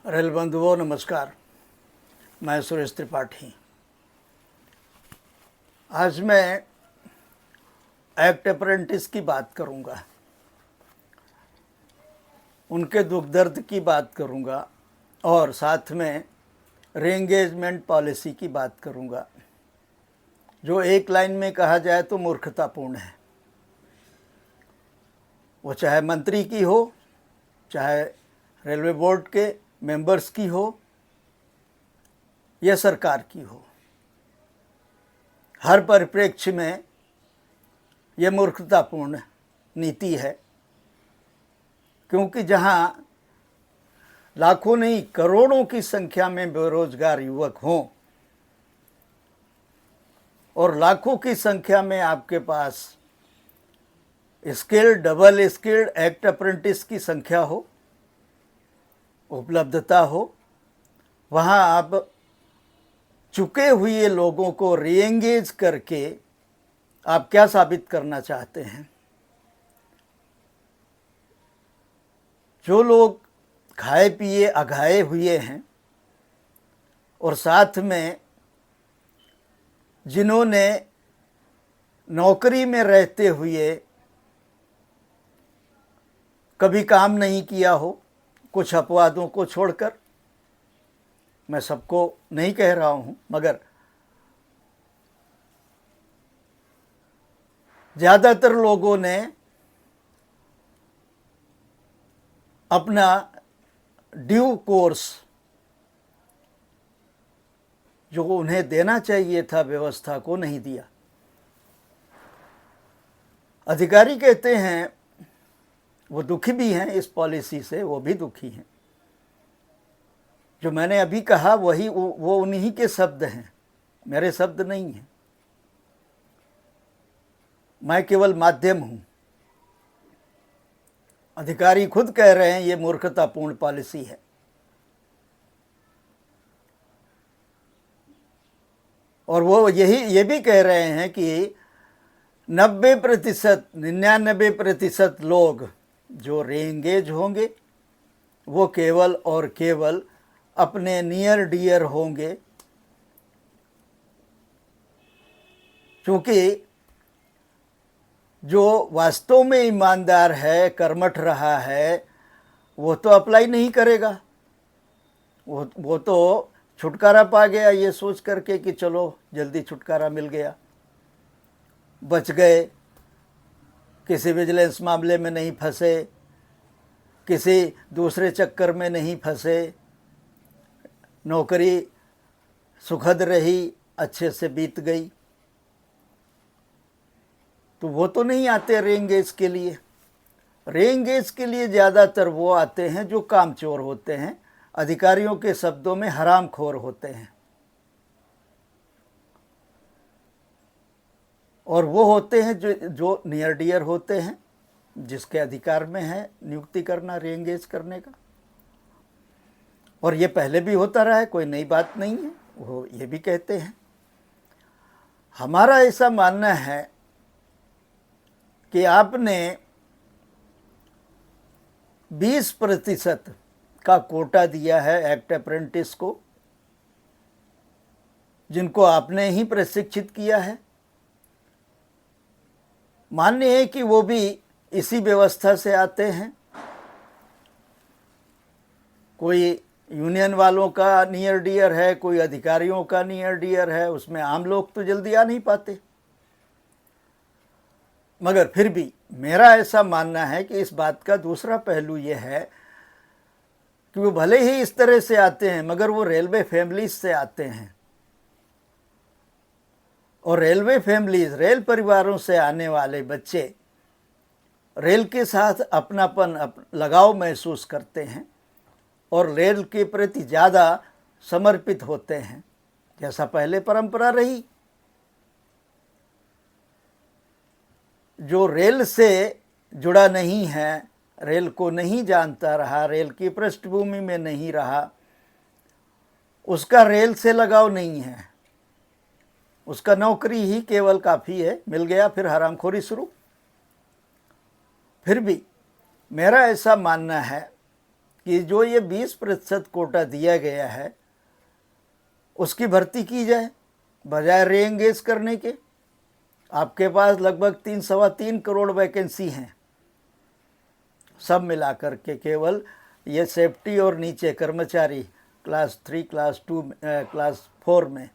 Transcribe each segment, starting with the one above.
Rail बंधुओं नमस्कार। मैं सुरेश त्रिपाठी। आज मैं एक्ट अप्रेंटिस की बात करूंगा, उनके दुख दर्द की बात करूंगा और साथ में रीएंगेजमेंट पॉलिसी की बात करूंगा, जो एक लाइन में कहा जाए तो मूर्खतापूर्ण है। वो चाहे मंत्री की हो, चाहे रेलवे बोर्ड के मेंबर्स की हो या सरकार की हो, हर परिप्रेक्ष्य में यह मूर्खतापूर्ण नीति है। क्योंकि जहां लाखों नहीं करोड़ों की संख्या में बेरोजगार युवक हों और लाखों की संख्या में आपके पास skilled double skilled act apprentice की संख्या हो, उपलब्धता हो, वहाँ आप चुके हुए लोगों को रीएंगेज करके आप क्या साबित करना चाहते हैं? जो लोग खाए पिए अघाए हुए हैं और साथ में जिन्होंने नौकरी में रहते हुए कभी काम नहीं किया हो, कुछ अपवादों को छोड़कर, मैं सबको नहीं कह रहा हूँ, मगर ज़्यादातर लोगों ने अपना ड्यू कोर्स जो उन्हें देना चाहिए था व्यवस्था को नहीं दिया। अधिकारी कहते हैं, वो दुखी भी हैं इस पॉलिसी से, वो भी दुखी हैं। जो मैंने अभी कहा वही वो उन्हीं के शब्द हैं, मेरे शब्द नहीं हैं। मैं केवल माध्यम हूं। अधिकारी खुद कह रहे हैं ये मूर्खतापूर्ण पॉलिसी है। और वो ये भी कह रहे हैं कि 99% लोग जो रीएंगेज होंगे वो केवल और केवल अपने नियर डियर होंगे, क्योंकि जो वास्तव में ईमानदार है, कर्मठ रहा है, वो तो अप्लाई नहीं करेगा। वो तो छुटकारा पा गया ये सोच करके कि चलो जल्दी छुटकारा मिल गया, बच गए, किसी विजिलेंस मामले में नहीं फंसे, किसी दूसरे चक्कर में नहीं फंसे, नौकरी सुखद रही, अच्छे से बीत गई। तो वो तो नहीं आते रीएंगेज के लिए। रीएंगेज के लिए ज़्यादातर वो आते हैं जो कामचोर होते हैं, अधिकारियों के शब्दों में हरामखोर होते हैं। और वो होते हैं जो नियर डियर होते हैं, जिसके अधिकार में है नियुक्ति करना, रीएंगेज करने का। और ये पहले भी होता रहा है, कोई नई बात नहीं है, वो ये भी कहते हैं। हमारा ऐसा मानना है कि आपने 20% का कोटा दिया है एक्ट अप्रेंटिस को, जिनको आपने ही प्रशिक्षित किया है। मान्य है कि वो भी इसी व्यवस्था से आते हैं। कोई यूनियन वालों का नियर डियर है, कोई अधिकारियों का नियर डियर है, उसमें आम लोग तो जल्दी आ नहीं पाते। मगर फिर भी मेरा ऐसा मानना है कि इस बात का दूसरा पहलू ये है कि वो भले ही इस तरह से आते हैं, मगर वो रेलवे फैमिलीज से आते हैं। और रेलवे फैमिलीज, रेल परिवारों से आने वाले बच्चे रेल के साथ अपनापन, लगाव महसूस करते हैं और रेल के प्रति ज़्यादा समर्पित होते हैं, जैसा पहले परंपरा रही। जो रेल से जुड़ा नहीं है, रेल को नहीं जानता रहा, रेल की पृष्ठभूमि में नहीं रहा, उसका रेल से लगाव नहीं है, उसका नौकरी ही केवल काफ़ी है, मिल गया फिर हरामखोरी शुरू। फिर भी मेरा ऐसा मानना है कि जो ये 20% कोटा दिया गया है उसकी भर्ती की जाए, बजाय रीएंगेज करने के। आपके पास लगभग 3-3.25 करोड़ वैकेंसी हैं, सब मिलाकर के। केवल ये सेफ्टी और नीचे कर्मचारी क्लास 3, क्लास 2, क्लास 4 में।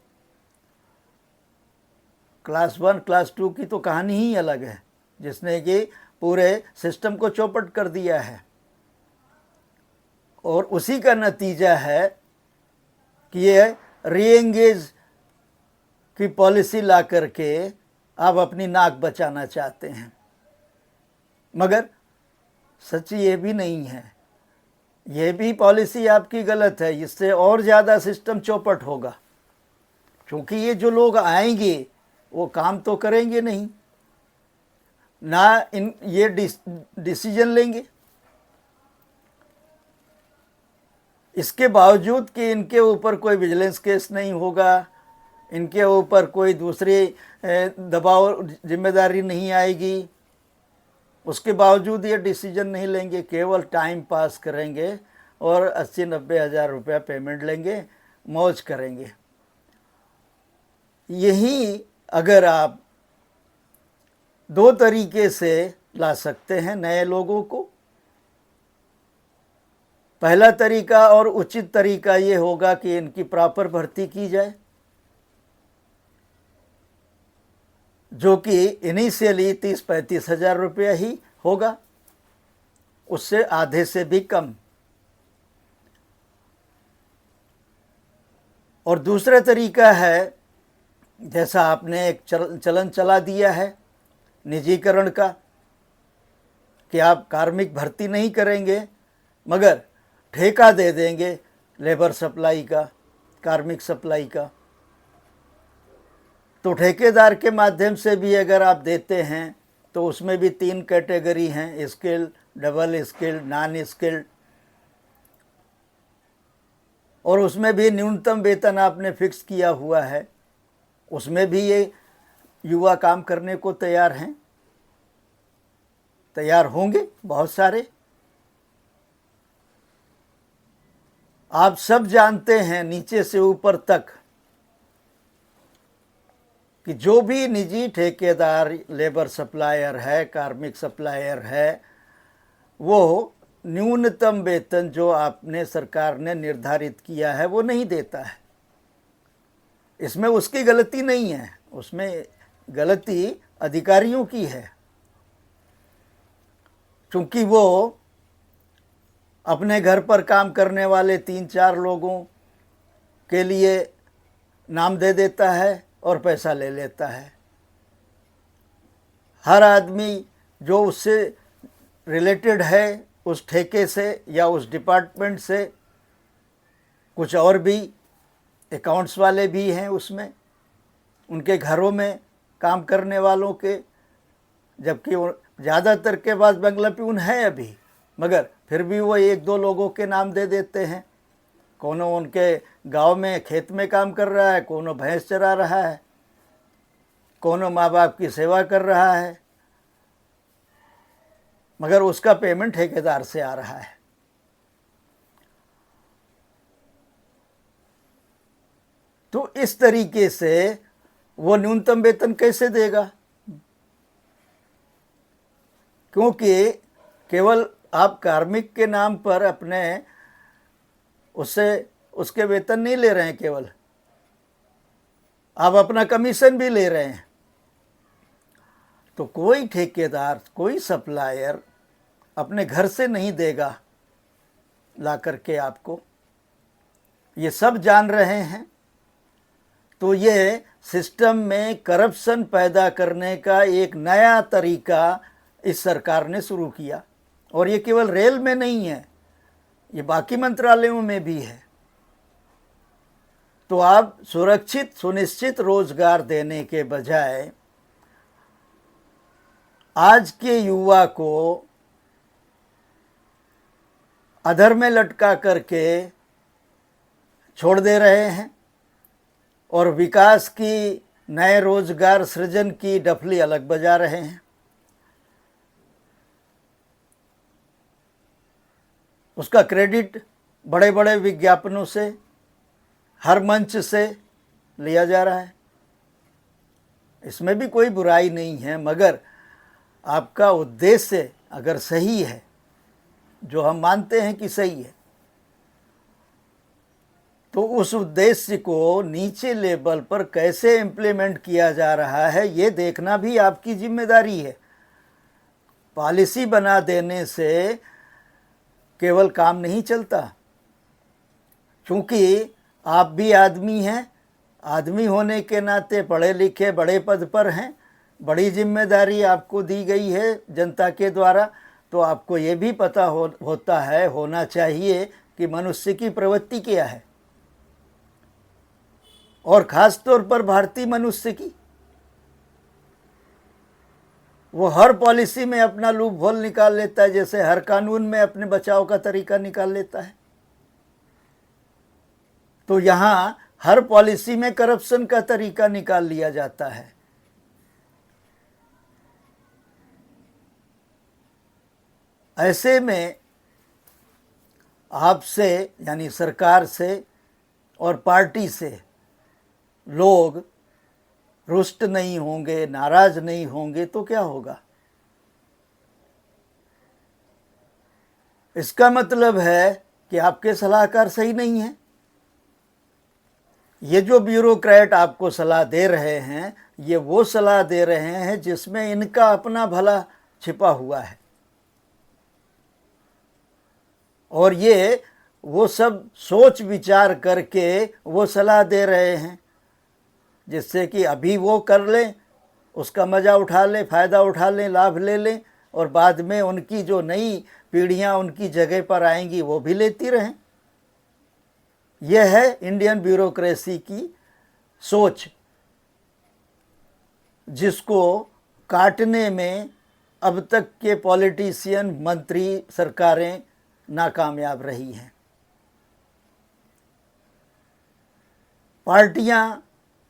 क्लास 1, क्लास 2 की तो कहानी ही अलग है, जिसने कि पूरे सिस्टम को चौपट कर दिया है। और उसी का नतीजा है कि ये रीएंगेज की पॉलिसी ला करके आप अपनी नाक बचाना चाहते हैं, मगर सच ये भी नहीं है। ये भी पॉलिसी आपकी गलत है, इससे और ज़्यादा सिस्टम चौपट होगा, क्योंकि ये जो लोग आएंगे वो काम तो करेंगे नहीं, ना ये डिसीजन लेंगे। इसके बावजूद कि इनके ऊपर कोई विजिलेंस केस नहीं होगा, इनके ऊपर कोई दूसरी दबाव जिम्मेदारी नहीं आएगी, उसके बावजूद ये डिसीजन नहीं लेंगे, केवल टाइम पास करेंगे और 80-90 हज़ार रुपया पेमेंट लेंगे, मौज करेंगे। यही अगर आप 2 तरीके से ला सकते हैं नए लोगों को। पहला तरीका और उचित तरीका ये होगा कि इनकी प्रॉपर भर्ती की जाए, जो कि इनिशियली 30-35 हज़ार रुपया ही होगा, उससे आधे से भी कम। और दूसरा तरीका है, जैसा आपने एक चलन चला दिया है निजीकरण का, कि आप कार्मिक भर्ती नहीं करेंगे मगर ठेका दे देंगे लेबर सप्लाई का, कार्मिक सप्लाई का। तो ठेकेदार के माध्यम से भी अगर आप देते हैं तो उसमें भी 3 कैटेगरी हैं, skilled, double skilled, non skilled. और उसमें भी न्यूनतम वेतन आपने फिक्स किया हुआ है, उसमें भी ये युवा काम करने को तैयार हैं, तैयार होंगे बहुत सारे। आप सब जानते हैं नीचे से ऊपर तक कि जो भी निजी ठेकेदार लेबर सप्लायर है, कार्मिक सप्लायर है, वो न्यूनतम वेतन जो आपने सरकार ने निर्धारित किया है वो नहीं देता है। इसमें उसकी गलती नहीं है, उसमें गलती अधिकारियों की है, क्योंकि वो अपने घर पर काम करने वाले 3-4 लोगों के लिए नाम दे देता है और पैसा ले लेता है। हर आदमी जो उससे रिलेटेड है, उस ठेके से या उस डिपार्टमेंट से, कुछ और भी अकाउंट्स वाले भी हैं उसमें, उनके घरों में काम करने वालों के, जबकि ज़्यादातर के पास बंगला प्यून है अभी, मगर फिर भी वो 1-2 लोगों के नाम दे देते हैं। कोनो उनके गांव में खेत में काम कर रहा है, कोनो भैंस चरा रहा है, कोनो माँ बाप की सेवा कर रहा है, मगर उसका पेमेंट ठेकेदार से आ रहा है। तो इस तरीके से वो न्यूनतम वेतन कैसे देगा? क्योंकि केवल आप कार्मिक के नाम पर अपने उससे उसके वेतन नहीं ले रहे हैं, केवल आप अपना कमीशन भी ले रहे हैं। तो कोई ठेकेदार, कोई सप्लायर अपने घर से नहीं देगा ला करके आपको, ये सब जान रहे हैं। तो ये सिस्टम में करप्शन पैदा करने का एक नया तरीका इस सरकार ने शुरू किया, और ये केवल रेल में नहीं है, ये बाकी मंत्रालयों में भी है। तो आप सुरक्षित सुनिश्चित रोजगार देने के बजाय आज के युवा को अधर में लटका करके छोड़ दे रहे हैं और विकास की, नए रोजगार सृजन की डफली अलग बजा रहे हैं। उसका क्रेडिट बड़े बड़े विज्ञापनों से, हर मंच से लिया जा रहा है। इसमें भी कोई बुराई नहीं है, मगर आपका उद्देश्य अगर सही है, जो हम मानते हैं कि सही है, तो उस उद्देश्य को नीचे लेवल पर कैसे इम्प्लीमेंट किया जा रहा है, ये देखना भी आपकी जिम्मेदारी है। पॉलिसी बना देने से केवल काम नहीं चलता, क्योंकि आप भी आदमी हैं, आदमी होने के नाते पढ़े लिखे बड़े पद पर हैं, बड़ी जिम्मेदारी आपको दी गई है जनता के द्वारा, तो आपको ये भी पता होना चाहिए कि मनुष्य की प्रवृत्ति क्या है, और ख़ास तौर पर भारतीय मनुष्य की। वो हर पॉलिसी में अपना लूप होल निकाल लेता है, जैसे हर कानून में अपने बचाव का तरीका निकाल लेता है। तो यहाँ हर पॉलिसी में करप्शन का तरीका निकाल लिया जाता है। ऐसे में आपसे यानी सरकार से और पार्टी से लोग रुष्ट नहीं होंगे, नाराज नहीं होंगे, तो क्या होगा? इसका मतलब है कि आपके सलाहकार सही नहीं हैं। ये जो ब्यूरोक्रेट आपको सलाह दे रहे हैं, ये वो सलाह दे रहे हैं जिसमें इनका अपना भला छिपा हुआ है, और ये वो सब सोच विचार करके वो सलाह दे रहे हैं, जिससे कि अभी वो कर लें, उसका मज़ा उठा लें, फ़ायदा उठा लें, लाभ ले लें, और बाद में उनकी जो नई पीढ़ियां उनकी जगह पर आएंगी वो भी लेती रहें। यह है इंडियन ब्यूरोक्रेसी की सोच, जिसको काटने में अब तक के पॉलिटिशियन, मंत्री, सरकारें नाकामयाब रही हैं। पार्टियां,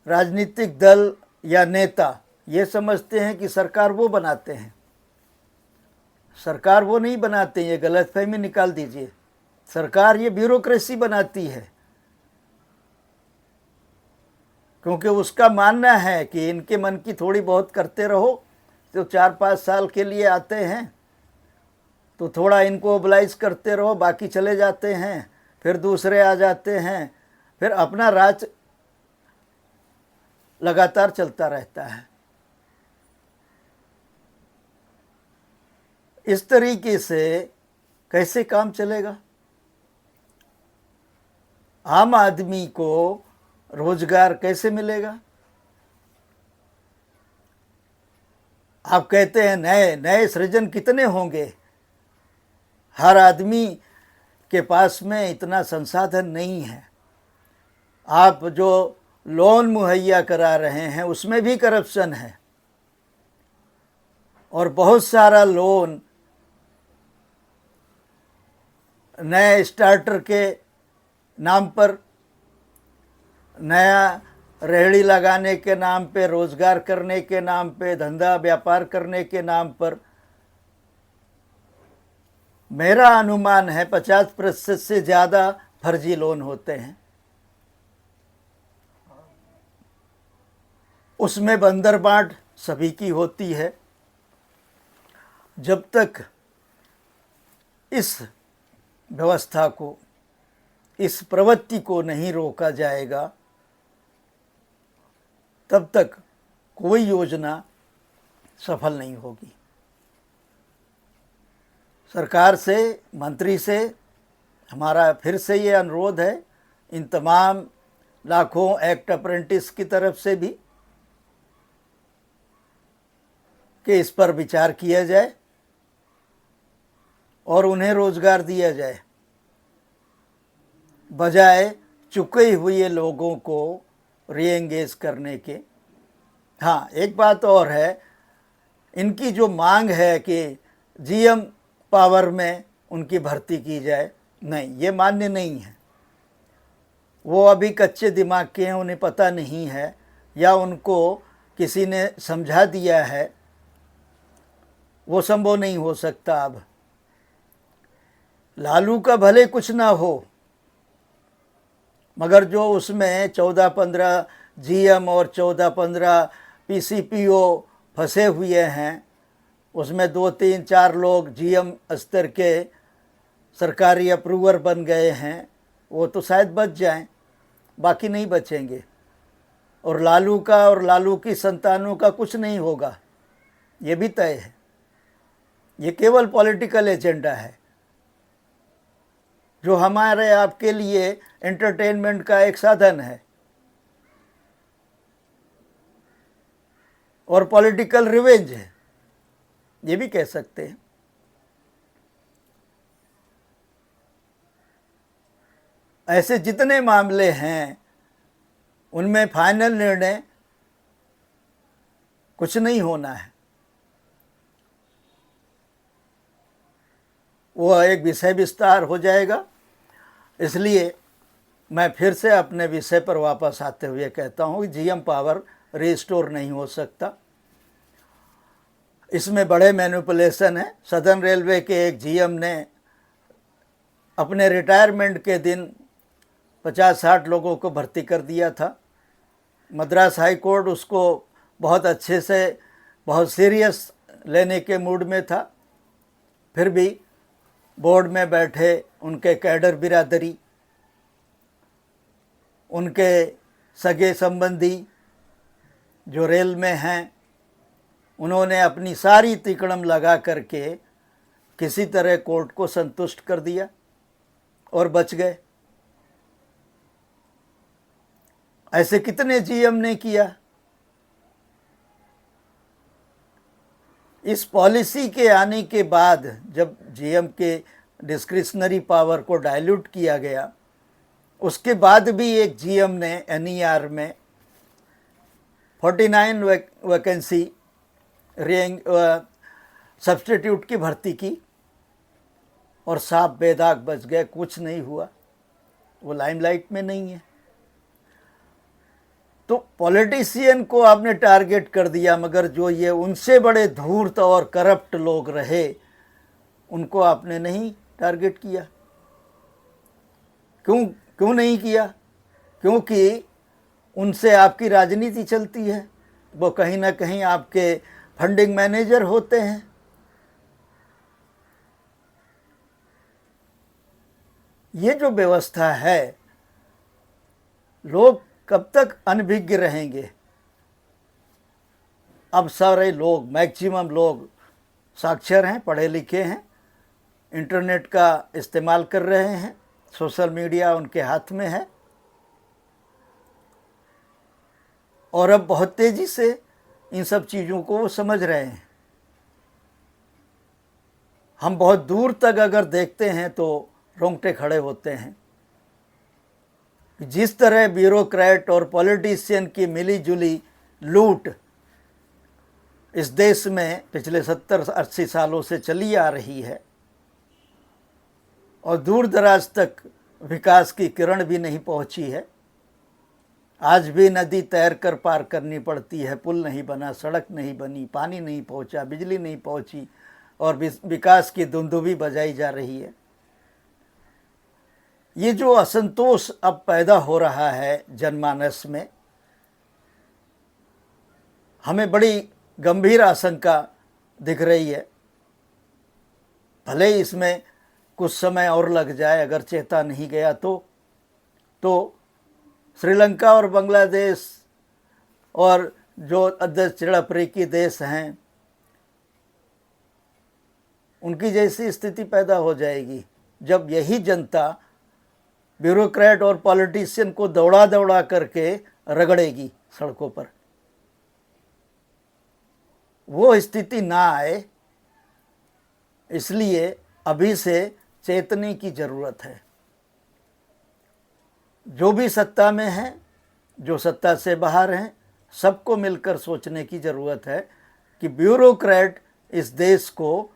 राजनीतिक दल या नेता ये समझते हैं कि सरकार वो बनाते हैं। सरकार वो नहीं बनाते, ये गलतफहमी निकाल दीजिए। सरकार ये ब्यूरोक्रेसी बनाती है, क्योंकि उसका मानना है कि इनके मन की थोड़ी बहुत करते रहो, तो 4-5 साल के लिए आते हैं, तो थोड़ा इनको ओबलाइज करते रहो, बाकी चले जाते हैं, फिर दूसरे आ जाते हैं, फिर अपना राज लगातार चलता रहता है। इस तरीके से कैसे काम चलेगा? आम आदमी को रोजगार कैसे मिलेगा? आप कहते हैं नए नए सृजन कितने होंगे? हर आदमी के पास में इतना संसाधन नहीं है। आप जो लोन मुहैया करा रहे हैं उसमें भी करप्शन है, और बहुत सारा लोन नए स्टार्टर के नाम पर, नया रेहड़ी लगाने के नाम पे, रोजगार करने के नाम पे, धंधा व्यापार करने के नाम पर, मेरा अनुमान है 50% से ज़्यादा फर्जी लोन होते हैं। उसमें बंदरबाट सभी की होती है। जब तक इस व्यवस्था को, इस प्रवृत्ति को नहीं रोका जाएगा, तब तक कोई योजना सफल नहीं होगी। सरकार से, मंत्री से हमारा फिर से ये अनुरोध है, इन तमाम लाखों एक्ट अप्रेंटिस की तरफ से भी, कि इस पर विचार किया जाए और उन्हें रोजगार दिया जाए, बजाय चुके हुए लोगों को रीएंगेज करने के। हाँ, एक बात और है, इनकी जो मांग है कि जीएम पावर में उनकी भर्ती की जाए, नहीं, ये मान्य नहीं है। वो अभी कच्चे दिमाग के हैं, उन्हें पता नहीं है, या उनको किसी ने समझा दिया है, वो संभव नहीं हो सकता। अब लालू का भले कुछ ना हो, मगर जो उसमें 14-15 जीएम और 14-15 पीसीपीओ फंसे हुए हैं, उसमें 2-3-4 लोग जीएम स्तर के सरकारी अप्रूवर बन गए हैं, वो तो शायद बच जाएं, बाकी नहीं बचेंगे। और लालू का और लालू की संतानों का कुछ नहीं होगा, ये भी तय है। ये केवल पॉलिटिकल एजेंडा है जो हमारे आपके लिए एंटरटेनमेंट का एक साधन है और पॉलिटिकल रिवेंज है, ये भी कह सकते हैं। ऐसे जितने मामले हैं उनमें फाइनल निर्णय कुछ नहीं होना है, वो एक विषय विस्तार हो जाएगा। इसलिए मैं फिर से अपने विषय पर वापस आते हुए कहता हूँ कि जीएम पावर रिस्टोर नहीं हो सकता, इसमें बड़े मैनिपुलेशन है। सदर्न रेलवे के एक जीएम ने अपने रिटायरमेंट के दिन 50-60 लोगों को भर्ती कर दिया था। मद्रास हाई कोर्ट उसको बहुत अच्छे से, बहुत सीरियस लेने के मूड में था, फिर भी बोर्ड में बैठे उनके कैडर बिरादरी, उनके सगे संबंधी जो रेल में हैं, उन्होंने अपनी सारी तिकड़म लगा करके किसी तरह कोर्ट को संतुष्ट कर दिया और बच गए। ऐसे कितने जीएम ने किया। इस पॉलिसी के आने के बाद जब जीएम के डिस्क्रिशनरी पावर को डाइल्यूट किया गया, उसके बाद भी एक जीएम ने एनईआर में 49 वैकेंसी सब्स्टिट्यूट की भर्ती की और साफ बेदाग बच गए, कुछ नहीं हुआ, वो लाइमलाइट में नहीं है। तो पॉलिटिशियन को आपने टारगेट कर दिया, मगर जो ये उनसे बड़े धूर्त और करप्ट लोग रहे उनको आपने नहीं टारगेट किया। क्यों नहीं किया? क्योंकि उनसे आपकी राजनीति चलती है, वो कहीं ना कहीं आपके फंडिंग मैनेजर होते हैं। ये जो व्यवस्था है, लोग कब तक अनभिज्ञ रहेंगे? अब सारे लोग, मैक्सिमम लोग साक्षर हैं, पढ़े लिखे हैं, इंटरनेट का इस्तेमाल कर रहे हैं, सोशल मीडिया उनके हाथ में है और अब बहुत तेज़ी से इन सब चीज़ों को वो समझ रहे हैं। हम बहुत दूर तक अगर देखते हैं तो रोंगटे खड़े होते हैं। जिस तरह ब्यूरोक्रेट और पॉलिटिशियन की मिलीजुली लूट इस देश में पिछले 70-80 सालों से चली आ रही है और दूर दराज तक विकास की किरण भी नहीं पहुंची है। आज भी नदी तैर कर पार करनी पड़ती है, पुल नहीं बना, सड़क नहीं बनी, पानी नहीं पहुंचा, बिजली नहीं पहुंची और विकास की दुंदुभी बजाई जा रही है। ये जो असंतोष अब पैदा हो रहा है जनमानस में, हमें बड़ी गंभीर आशंका दिख रही है। भले ही इसमें कुछ समय और लग जाए, अगर चेता नहीं गया तो श्रीलंका और बांग्लादेश और जो दक्षिण अफ्रीकी देश हैं, उनकी जैसी स्थिति पैदा हो जाएगी जब यही जनता ब्यूरोक्रेट और पॉलिटिशियन को दौड़ा दौड़ा करके रगड़ेगी सड़कों पर। वो स्थिति ना आए, इसलिए अभी से चेतने की ज़रूरत है। जो भी सत्ता में हैं, जो सत्ता से बाहर हैं, सबको मिलकर सोचने की ज़रूरत है कि ब्यूरोक्रेट इस देश को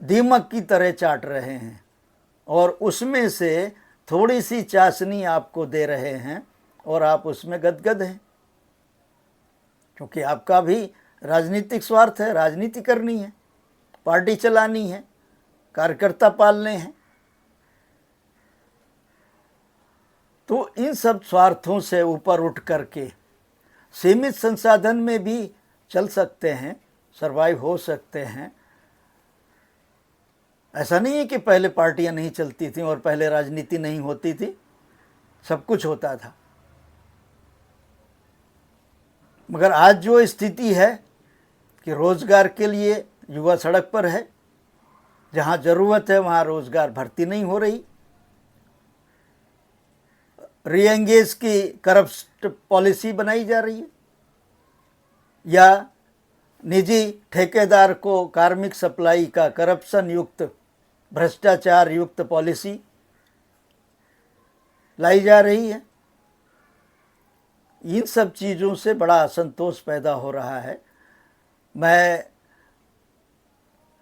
दीमक की तरह चाट रहे हैं और उसमें से थोड़ी सी चाशनी आपको दे रहे हैं और आप उसमें गदगद हैं, क्योंकि आपका भी राजनीतिक स्वार्थ है, राजनीति करनी है, पार्टी चलानी है, कार्यकर्ता पालने हैं, तो इन सब स्वार्थों से ऊपर उठ करके सीमित संसाधन में भी चल सकते हैं, सरवाइव हो सकते हैं। ऐसा नहीं है कि पहले पार्टियां नहीं चलती थीं और पहले राजनीति नहीं होती थी, सब कुछ होता था। मगर आज जो स्थिति है कि रोज़गार के लिए युवा सड़क पर है, जहाँ ज़रूरत है वहाँ रोज़गार भर्ती नहीं हो रही, रीएंगेज की करप्ट पॉलिसी बनाई जा रही है, या निजी ठेकेदार को कार्मिक सप्लाई का करप्शन युक्त, भ्रष्टाचार युक्त पॉलिसी लाई जा रही है। इन सब चीज़ों से बड़ा असंतोष पैदा हो रहा है। मैं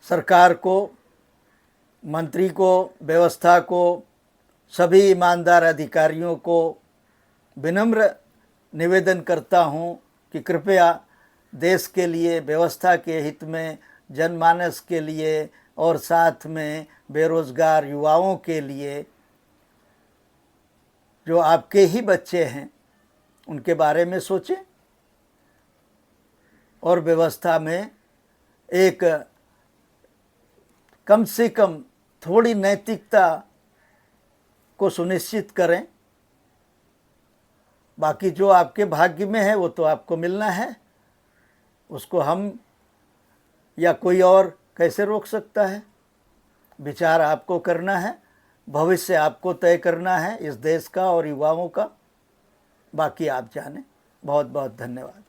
सरकार को, मंत्री को, व्यवस्था को, सभी ईमानदार अधिकारियों को विनम्र निवेदन करता हूं कि कृपया देश के लिए, व्यवस्था के हित में, जनमानस के लिए और साथ में बेरोज़गार युवाओं के लिए, जो आपके ही बच्चे हैं, उनके बारे में सोचें और व्यवस्था में एक कम से कम थोड़ी नैतिकता को सुनिश्चित करें। बाकी जो आपके भाग्य में है वो तो आपको मिलना है, उसको हम या कोई और कैसे रोक सकता है। विचार आपको करना है, भविष्य आपको तय करना है इस देश का और युवाओं का। बाकी आप जानें। बहुत बहुत धन्यवाद।